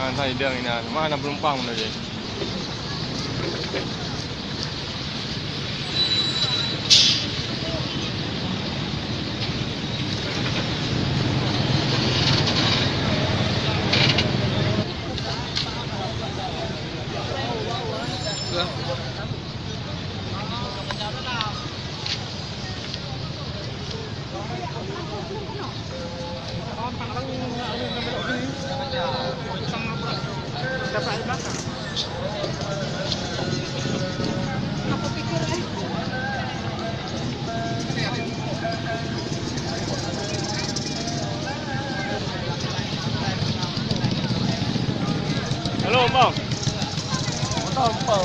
Saya bilang ini mana penumpang tadi. Halo bang, apa?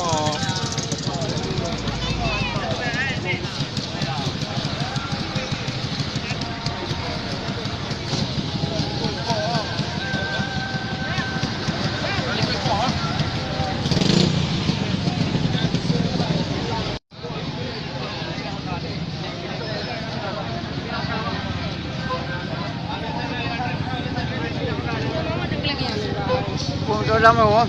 Udah lama wah.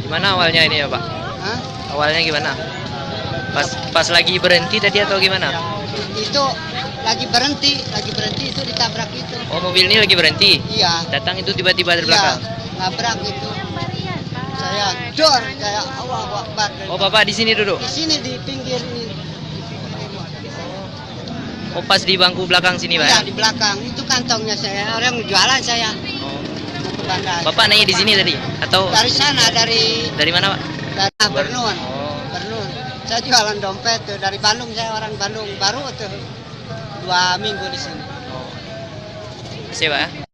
Gimana awalnya ini ya Pak? Hah? Awalnya gimana? Pas lagi berhenti tadi atau gimana? Itu lagi berhenti itu ditabrak itu. Oh, mobil ini lagi berhenti? Iya. Datang itu tiba-tiba dari Iya, belakang? nabrak itu. Saya dor, saya Allahu Akbar. Oh, Bapak di sini duduk? Di sini di pinggir ini. Oh, pas di bangku belakang sini Pak? Iya, di belakang. Itu kantongnya saya, orang jualan saya. Oh. Ke bandara. Bapak naik di sini tadi? Atau Dari sana, dari mana Pak? Bernun. Oh. Bernun. Saya jualan dompet tuh dari Bandung, saya orang Bandung baru tuh 2 minggu di sini. Kasih Pak ya?